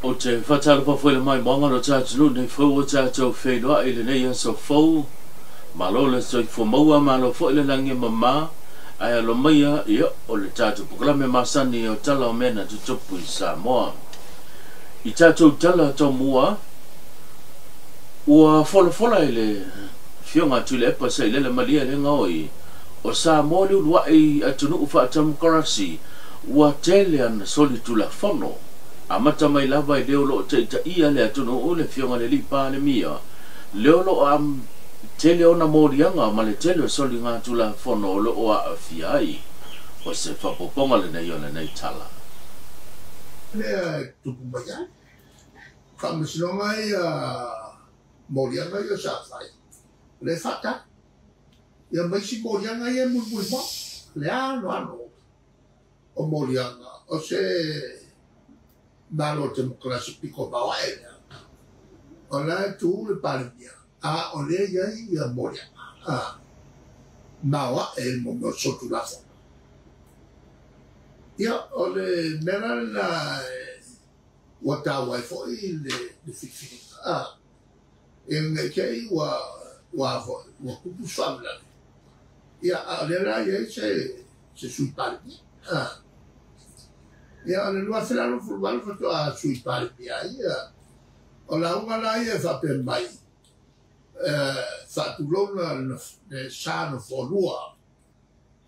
O te whatala pa fwele mai monga no tātunu nei whau o tātou whenua i le nei aso whau. Malo le soi whumaua malo fwele langi mamā. Ai alo maia ia o le tātou pukalame masani o tala o mena tutupu i Samoa. I tātou tala tau mua, ua fola i le fionga tule epa sa i lele malia le ngaoi. O Samoa le ulua i atunu ufa atamukarasi, ua tele ana soli tula fono. Amata mai lava i leo lo te ia le atunu o le fionga le lipa le mia. Leo lo am tele ona morianga ma le tele o soli ngā tula fono o lo o a fiai. O se whapoponga le nei o le nei tala. Le tupu mai ai. Whamisinonga i morianga i o sa whai. Le whata. Ia maisi morianga i e mulmuli mo. Le ano. O morianga. O se Malo demokrasi piko bawa e. O la tu le parimia. O le ia morianga. Mawa e mo sotu lafa. Ia o le mera la wata waifo i le fifini. E ngai kei wa kupu famla. Ia a le la ia se sui parimia. Ia le lua sela lo fulwal fato a sui parimia. Ia o la unga la ia fape mai. Fatu lona le sano fonua.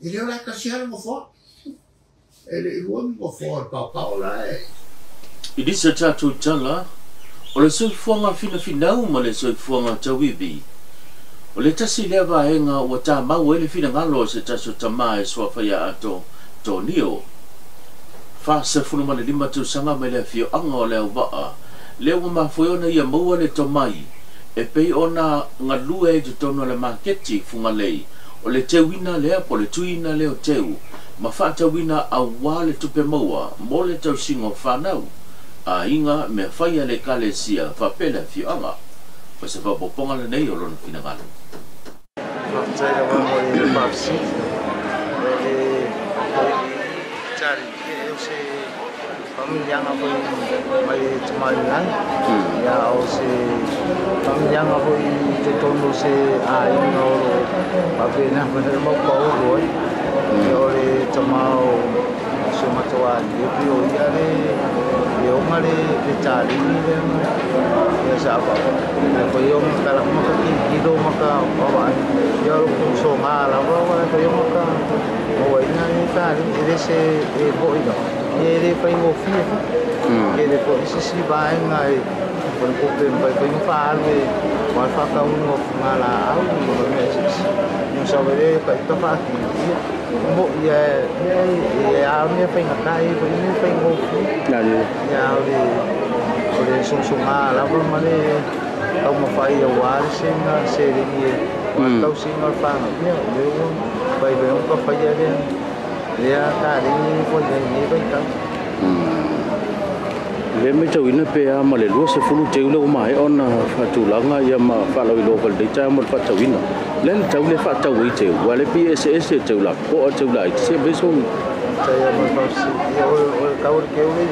I leo la kasiana mo fo. E le iluami mo fo pa la e. I disa tātou tala, o le soifuanga fina ma le soifuanga tawibi. O le tasi lea vaenga ua tā mau e le fina ngalo se taso tama e sua whaia ato tonio. Fasa funu ma le lima tausanga me le fio anga o le au waa. Lea ua mawhoiona ia maua le tomai. E pei ona ngalua e tutono le maketi funga lei. O le teuina lea po le tuina leo teu. Ma whata wina a wale tupe maua, mo le tau singo whanau. A inga me whaia le kale sia, whapele fio anga. Pa se whapoponga le nei o lona fina ngalo. Whapataira wamo i le mapsi. E tari, e se pamilianga mai tumari nai. Ia o se pamilianga te tono se a inga oro. Papena whanere mau pauro ai. O le tamao so matoa i o ia le onga le tārini le sa apa le koe o kala maka ki do maka o ai ia lo so ngā la wa le koe maka o ina ni tārini le se e boi no e le pai mo fia e le ko si vai ngai ko ko pe pai ko no fa le wa fa ka uno ngala au no me no sa vede pa to fa mo ia a me pai ngakai ko ni pai mo na ia o le so ngala ko male au mo fai o wa se na se ni tau singa fa no le pai be on ko fai ia le ta ni ko ni pai ka le me tau ina pe a ma le lua se fulu te ule o mai ona fatulanga ia ma falo i local data mo fatawina le tau le fatawi te wa le PSS te ula ko te ula se beso tai ma fasi o tau ke ule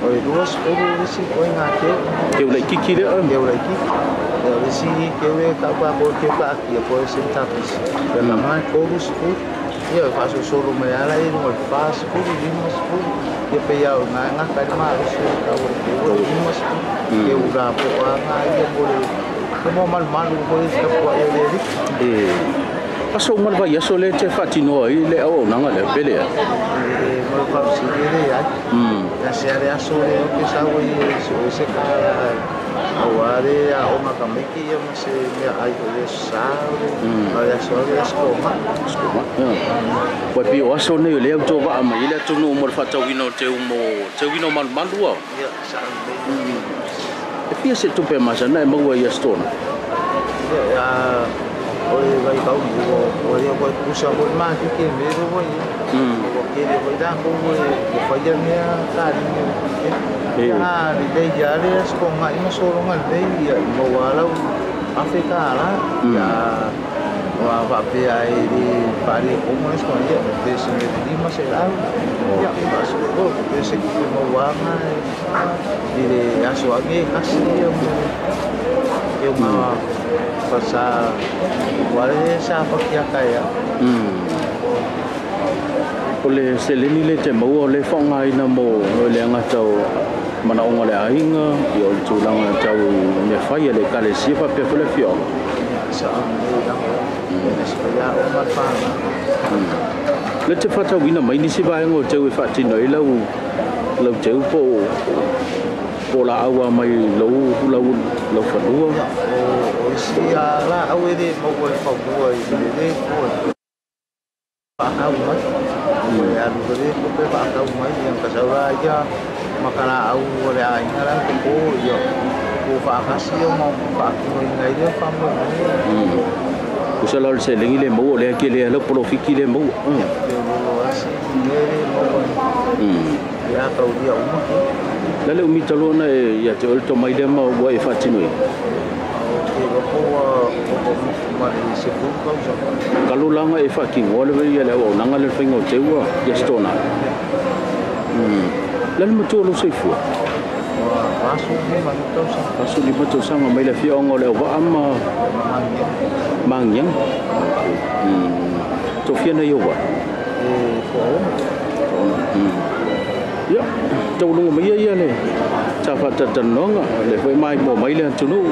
o le lua se ule si ko nga ke ule kiki le ke ule kiki le si ke ule ta pa ko ke pa ki ko se tapis pe la mai ko bus ia faço solo me ala e no faz tudo limos tudo e peia na cara mais o limos e o rapo a ia como mal o isso que pode ele e passou mal vai só le te fatino aí le o não le pele mo faz ele já se era só o que sabe isso cara aware a oma kamiki ia se me ai o sabe ai só le escoma wa pi o so ne le to va ma ile to no mo fa tawino te wino mal malua ia sa e fi se to pe ma na mo ia stona ia o vai ka o ia vai puxa por ma que me do vai o que ele vai dar como o faia me tá ya di ya le escoma ino solo ngal de ya mo wala Afrika la ya Papi ai di pari komunis ko ya desi di masa lalu ya masuk oh desi ko mau wanga di asuagi kasih yung pasal wala sa pakyakaya ole seleni le te mo ole fonga ina mo ole anga tau mana onga le ainga yo tulanga tau me fai le kale sifa pe fole fio sa ya o fa le te fata wina mai ni siba ngo tau e fati no i lau tau po la awa mai lau fadua o si la awe de mo ko fa bua i de ko pa au mai ya do de ko pe pa au mai yang ka saura aja makana au ole ai ngara ko yo ko fa kasio mo pa ko ngai de fa mo usala le selengi le mo le ke le lo profiki le mo ya tau dia uma la le umi talo na ya te olto mai le mo wa e fatino kalau langa e fucking wala ya le o nanga le fingo te wa ya stona la le mo lo sei fu pasu ni betul sama mai le fiong ole wa ama mangyang to fiana yo wa ya tau lu mai ya le cha fa ta tan no le foi mai mo mai le tunu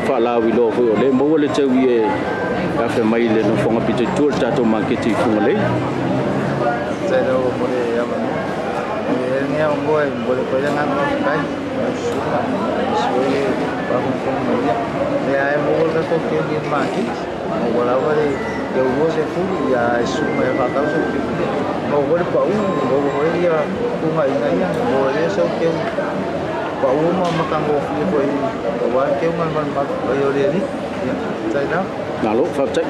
fa la wi lo fo le mo le che wi e ka fe mai le no fonga pite tour ta to marketing fu le zero mo le ya ma ni a mo le ko ya ngam kai suwe ba ko mo ya le ai mo le ko ke ni ma ki mo la wa le que o se fu ya su me fa ta su mo ko pa mo ya ku mai na ya mo le so ke pa mo makang o fi ko i wa ke man ba yo le ni ya sai na ngalo fa tai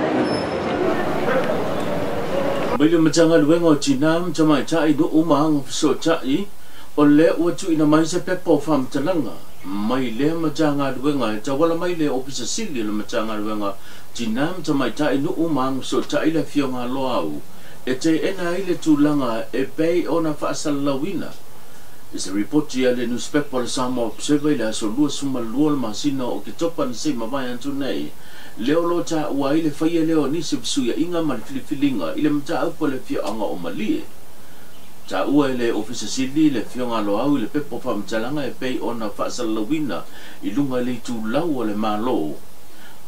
Bila macam luengo Cina macam cai do umang so cai oleh watu ina mai se pepo fam telanga mai le macam luengo jawala mai le office sili le macam luengo Cina macam cai do umang so cai le fionga loau ete ena ile tulanga e pei ona fa salawina is a report ya le newspaper sama observe la so lu suma luol masina o ke topan se mavayan tunai leo lo cha wa ile faia leo ni sibsu ya inga man filifilinga ile mta upo le fio anga o mali cha ua ile office sili le fio nga lo au le pepo fa mchalanga e pei ona fa salawina ilunga le tu lau le malo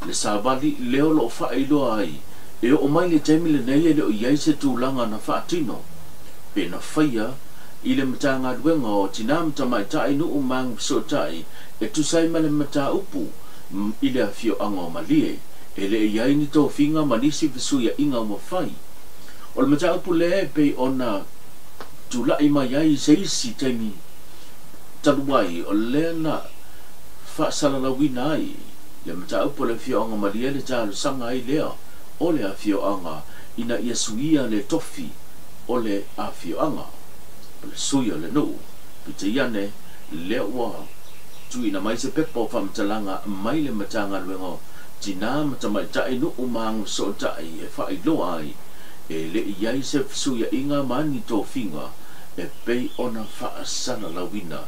le sabali leo lo fa ilo ai e o mai le temi le nei le o yai se tu langa na fa tino pe na faia ile mta nga duenga o tinam tamai tai nu umang so tai e tu sai male mta upu ile afio anga malie ele yai ni to finga manisi visu ya inga mo fai ol mata pule pe ona tula ima yai sei si temi taluai ole na fa sala la winai le mata pule fio anga malie le ta sanga ai le ole afio anga ina yesuia le tofi ole afio anga le suya le no pitayane le wa tu ina mai se pepo fam talanga mai le matanga luengo Cina macam cai nu umang so cai e fa ilo ai e le iai se su ya inga mani to finga e pei ona fa sana lawina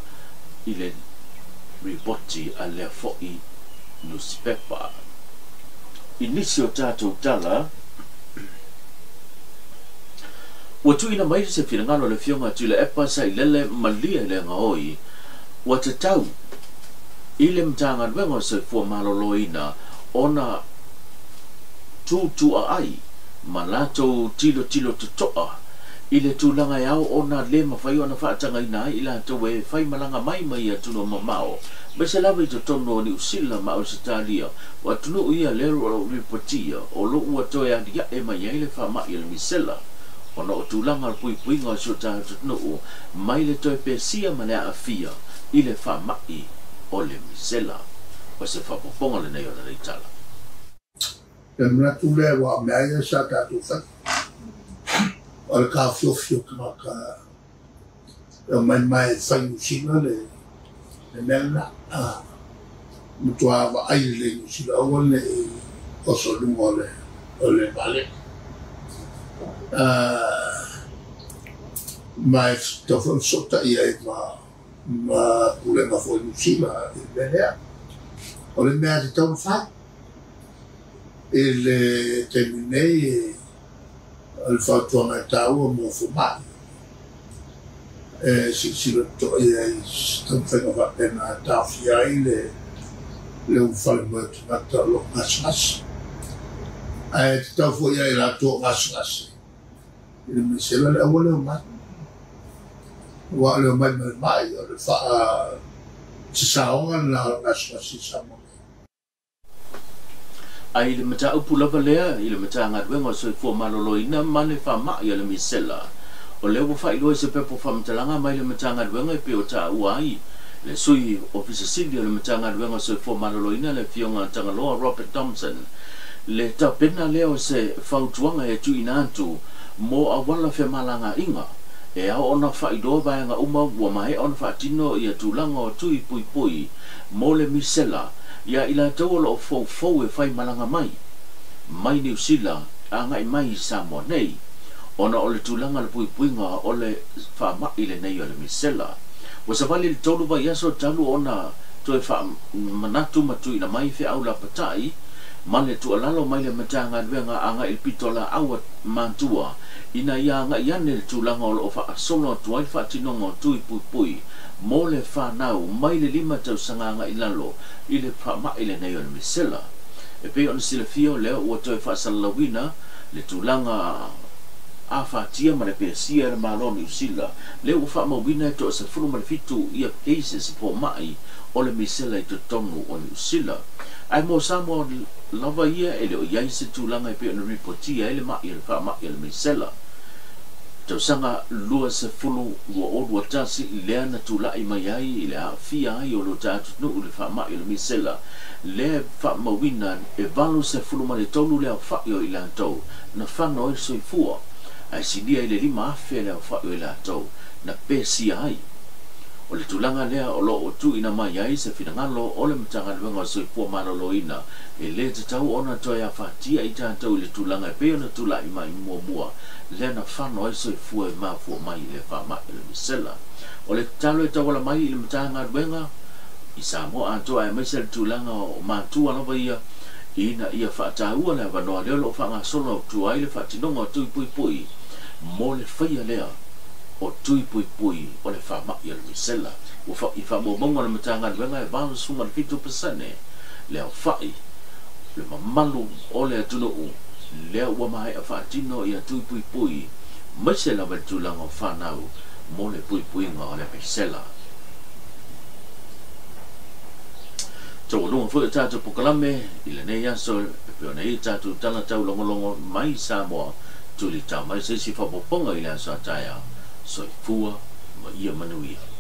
ile ripoti ale foi newspaper inisio tato tala watu ina mai se finangalo le fionga tu le epa sai lele malia le ngoi wata tau ile mtanga wengo se fu maloloina ona tu ai malato tilo toa ile tulanga yao ona le mafai ona fa tanga ina ila to we fai malanga mai ya tuno mamao bese lava to tono ni usila ma usitalia watu no ia le reportia o lo wato ya dia e mai ile fa ma ile misela ona tulanga pui nga so ta no mai le to pesia mana afia ile fa mai ole misela o se fa poponga le nei ona le tala Pemra tu le wa mea sa ta tu fa al ka fio ka mai fai usina le nella mutua wa ai le usina o le o so lu mole le vale mas to fo sota ia ma pule ma fo lucila bene o le mea te tau fa ele terminei al fatto una tau mo fumare si lo to ia sto facendo fa pena ta fiai le un falmo ma lo mas tau fo ia la to mas il mi se la wole ma wa le mai mai le fa si saonga la mas si samo ai le mata upu lava lea i le mata ngadwenga so i fua malolo ina mane wha maa i le misela o leo wa whai loa se pepo whamtalanga mai le mata ngadwenga i pe o ta uai le sui ofisa sili o le mata ngadwenga so i fua malolo ina le fionga tangaloa Robert Thompson le ta pena leo se whautuanga e tu inantu mo a wala whe malanga inga e au ona whai doa vaenga uma wa mai ona whaatino i a tūlanga o tui pui pui mo le misela ia ila tau lo fo e fai malanga mai New Zealand anga mai Samoa nei ona ole tulanga le puipuinga ole fa ma ile nei ole misela wa savali le tolu va yaso talu ona to fa manatu matu ina mai fe au la patai mane tu alalo mai le matanga wenga anga il pitola awa mantua ina ia anga iane le tulanga o fa sono tu ai fa tinongo tu pui mo le fa nau mai le lima tau sanga ilalo ile fa ma ile nei on misela e pe on sila fio le o to fa salawina le tulanga a fa tia ma le pesia le maloni usila le o fa mo wina to se fulu ma fitu ia cases po mai o le misela i to tonu on usila ai mo samo lava ia ele o ia se tulanga e pe on reportia ele ma ile fa ma ile misela tau sanga lua se fulu ua o tasi i lea na tula i mai ai i lea fia ai o lo tātu nu le wha mai le misela le wha mawina e valu se fulu ma le tolu lea wha i o i lea tau na whano e soi fua ai si lia i le lima afe lea wha i o i lea tau na pesi ai o le tulanga lea o lo o tu ina mai ai se finangalo o le matanga luenga soi fua malolo ina e le te tau ona toi a whatia i tātou le tulanga e peo na tula i mai mua le na whano e soi fua e maa fua mai le wha mai le misela o le talo e tawala mai i le matanga luenga i Samoa antoa e maise le tulanga o mātua lawa ia ina ia whaataua le wanoa leo lo whanga sono tu ai le whaatinonga o tui pui pui mo le whaia lea o tui pui pui o le wha mai le misela o i wha monga le matanga luenga e vālu sunga le 50% leo whai le mamalu o le atunu u lea ua mai a whaatino i a tui pui pui maise la tulanga o whanau mo le pui pui ngā o le misela tau lunga fwoi tātou pokalame i le nei aso e pio nei tātou tala tau longolongo mai Samoa tuli tau mai se si whapoponga i le aso ataya soi fua ma ia manuia